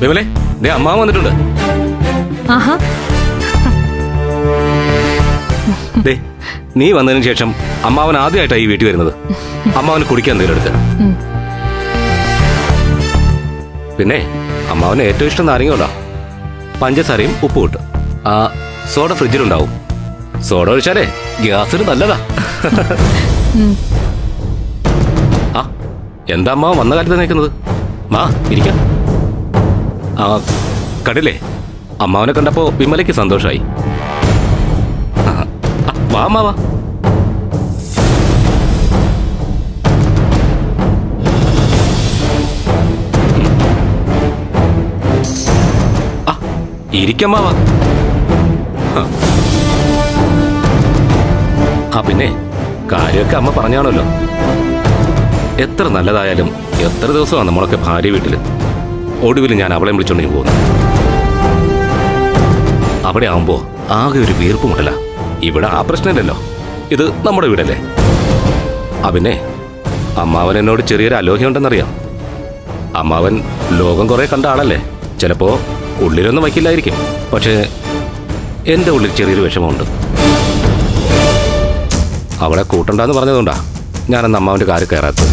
വിമലേ, ദേ അമ്മാവൻ വന്നിട്ടുണ്ട്. ദേ, നീ വന്നതിന് ശേഷം അമ്മാവൻ ആദ്യമായിട്ടാണ് ഈ വീട്ടിൽ വരുന്നത്. അമ്മാവന് കുടിക്കാൻ എന്തെങ്കിലും എടുത്ത്. പിന്നെ അമ്മാവന് ഏറ്റവും ഇഷ്ടം നാരങ്ങ കൊണ്ടാ. പഞ്ചസാരയും ഉപ്പ് കിട്ടും. ആ സോഡ ഫ്രിഡ്ജിലുണ്ടാവും. സോഡ ഒഴിച്ചാലേ ഗ്യാസിന് നല്ലതാ. ആ എന്താ അമ്മാവൻ വന്ന കാലത്ത് നിൽക്കുന്നത്? മാ ഇരിക്കാം. ആ കണ്ടില്ലേ, അമ്മാവനെ കണ്ടപ്പോ വിമലയ്ക്ക് സന്തോഷമായി. വാ അമ്മാവാ. ഇരിക്കമ്മാവാ. ആ പിന്നെ കാര്യമൊക്കെ അമ്മ പറഞ്ഞാണല്ലോ. എത്ര നല്ലതായാലും എത്ര ദിവസമാണ് നമ്മളൊക്കെ ഭാര്യ വീട്ടില്. ഒടുവിൽ ഞാൻ അവളെ വിളിച്ചോണ്ടെങ്കിൽ പോകുന്നു. അവിടെ ആവുമ്പോ ആകെ ഒരു വീർപ്പുമുട്ടല. ഇവിടെ ആ പ്രശ്നമില്ലല്ലോ, ഇത് നമ്മുടെ വീടല്ലേ. ആ പിന്നെ അമ്മാവൻ എന്നോട് ചെറിയൊരു അലോഹ്യമുണ്ടെന്നറിയാം. അമ്മാവൻ ലോകം കുറെ കണ്ട ആളല്ലേ. ചിലപ്പോ ഉള്ളിലൊന്നും വയ്ക്കില്ലായിരിക്കും, പക്ഷേ എൻ്റെ ഉള്ളിൽ ചെറിയൊരു വിഷമമുണ്ട്. അവളെ കൂട്ടണ്ടെന്ന് പറഞ്ഞതുകൊണ്ടാ ഞാനന്ന് അമ്മാവൻ്റെ കാര്യം കയറാത്തത്.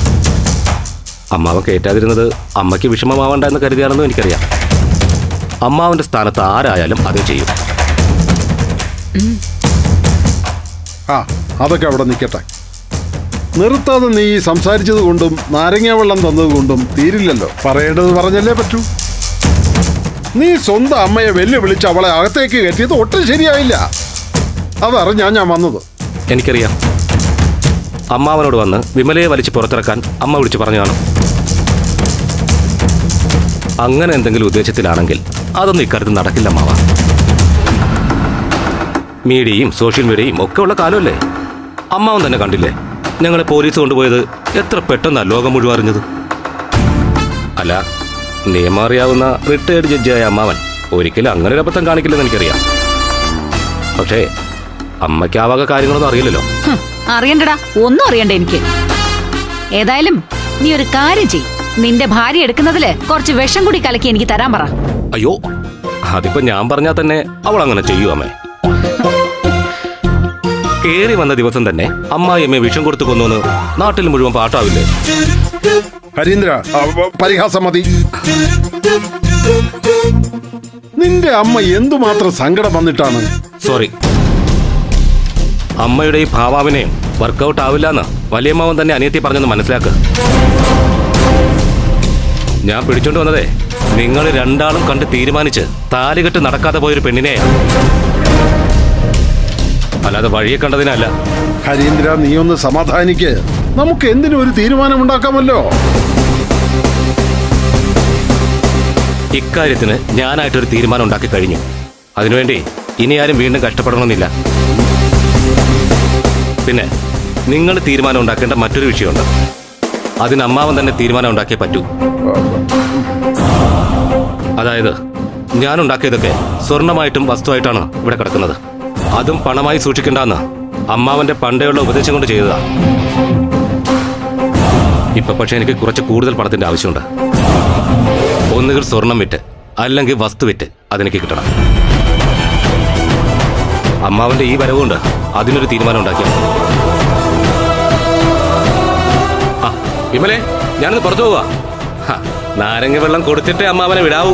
അമ്മാവൻ കയറ്റാതിരുന്നത് അമ്മയ്ക്ക് വിഷമമാവണ്ട എന്ന് കരുതിയാണെന്നും എനിക്കറിയാം. അമ്മാവൻ്റെ സ്ഥാനത്ത് ആരായാലും അത് ചെയ്യും. അതൊക്കെ അവിടെ നിൽക്കട്ടെ. നിർത്താതെ നീ സംസാരിച്ചത് കൊണ്ടും നാരങ്ങ വെള്ളം തന്നത് കൊണ്ടും തീരില്ലല്ലോ. പറയേണ്ടത് പറഞ്ഞല്ലേ പറ്റൂ. നീ സ്വന്തം അമ്മയെ വെല്ലുവിളിച്ച് അവളെ അകത്തേക്ക് കയറ്റിയത് ഒട്ടും ശരിയായില്ല. അതറിഞ്ഞാ ഞാൻ വന്നത്. എനിക്കറിയാം. അമ്മാവനോട് വന്ന് വിമലയെ വലിച്ച് പുറത്തിറക്കാൻ അമ്മ വിളിച്ച് പറഞ്ഞാണ്. അങ്ങനെ എന്തെങ്കിലും ഉദ്ദേശത്തിലാണെങ്കിൽ അതൊന്നും ഇക്കാര്യത്തിൽ നടക്കില്ല അമ്മാവ. മീഡിയയും സോഷ്യൽ മീഡിയയും ഒക്കെ ഉള്ള കാലമല്ലേ. അമ്മാവൻ തന്നെ കണ്ടില്ലേ ഞങ്ങളെ പോലീസ് കൊണ്ടുപോയത്. എത്ര പെട്ടെന്നാണ് ലോകം മുഴുവൻ അറിഞ്ഞത്. അല്ല, നിയമം അറിയാവുന്ന റിട്ടയർഡ് ജഡ്ജിയായ അമ്മാവൻ ഒരിക്കലും അങ്ങനെ ഒരു അബദ്ധം കാണിക്കില്ലെന്ന് എനിക്കറിയാം. പക്ഷേ അമ്മയ്ക്ക് ആ വക കാര്യങ്ങളൊന്നും അറിയില്ലല്ലോ. അറിയണ്ടടാ, ഒന്നും അറിയണ്ട എനിക്ക്. ഏതായാലും നീ ഒരു കാര്യം ചെയ്. നിന്റെ ഭാര്യ എടുക്കുന്നതില് കുറച്ച് വിഷം കൂടി കലക്കി എനിക്ക് തരാൻ പറ. അയ്യോ, അതിപ്പോ ഞാൻ പറഞ്ഞാൽ തന്നെ അവൾ അങ്ങനെ ചെയ്യൂ അമ്മേ. കേറി വന്ന ദിവസം തന്നെ അമ്മായിയമ്മയെ വിഷം കൊടുത്തു കൊന്നു നാട്ടിൽ മുഴുവൻ പാട്ടാവില്ലേ? ഹരീന്ദ്ര, പരിഹാസം മതി. നിന്റെ അമ്മ എന്തുമാത്രം സങ്കടം വന്നിട്ടാണ്. സോറി, അമ്മയുടെ ഈ ഭാവാവിനെയും വർക്കൗട്ട് ആവില്ലെന്ന് വലിയമ്മാവൻ തന്നെ അനിയത്തി പറഞ്ഞെന്ന് മനസ്സിലാക്കുക. ഞാൻ പിടിച്ചോണ്ട് വന്നതേ നിങ്ങൾ രണ്ടാളും കണ്ട് തീരുമാനിച്ച് താലികെട്ട് നടക്കാതെ പോയൊരു പെണ്ണിനെയാണ്, അല്ലാതെ വഴിയെ കണ്ടതിനല്ല. ഹരീന്ദ്ര, നീ ഒന്ന് സമാധാനിക്ക്. നമുക്ക് എന്തിനും ഒരു തീരുമാനം ഉണ്ടാക്കാമല്ലോ. ഇക്കാര്യത്തിന് ഞാനായിട്ടൊരു തീരുമാനം ഉണ്ടാക്കി കഴിഞ്ഞു. അതിനുവേണ്ടി ഇനി ആരും വീണ്ടും കഷ്ടപ്പെടണമെന്നില്ല. പിന്നെ നിങ്ങൾ തീരുമാനം ഉണ്ടാക്കേണ്ട മറ്റൊരു വിഷയമുണ്ട്. അതിന് അമ്മാവൻ തന്നെ തീരുമാനം ഉണ്ടാക്കിയേ പറ്റൂ. അതായത് ഞാൻ ഉണ്ടാക്കിയതൊക്കെ സ്വർണമായിട്ടും വസ്തുവായിട്ടാണ് ഇവിടെ കിടക്കുന്നത്. അതും പണമായി സൂക്ഷിക്കേണ്ടെന്ന് അമ്മാവന്റെ പണ്ടേയുള്ള ഉപദേശം കൊണ്ട് ചെയ്തതാ. ഇപ്പൊ പക്ഷെ എനിക്ക് കുറച്ച് കൂടുതൽ പണത്തിന്റെ ആവശ്യമുണ്ട്. ഒന്നുകിൽ സ്വർണം വിറ്റ് അല്ലെങ്കിൽ വസ്തു വിറ്റ് അതെനിക്ക് കിട്ടണം. അമ്മാവന്റെ ഈ വരവുകൊണ്ട് അതിനൊരു തീരുമാനം ഉണ്ടാക്കിയ. ആ വിമലേ, ഞാനൊന്ന് പുറത്തു പോവാ. നാരങ്ങ വെള്ളം കൊടുത്തിട്ടേ അമ്മാവനെ വിടാവൂ.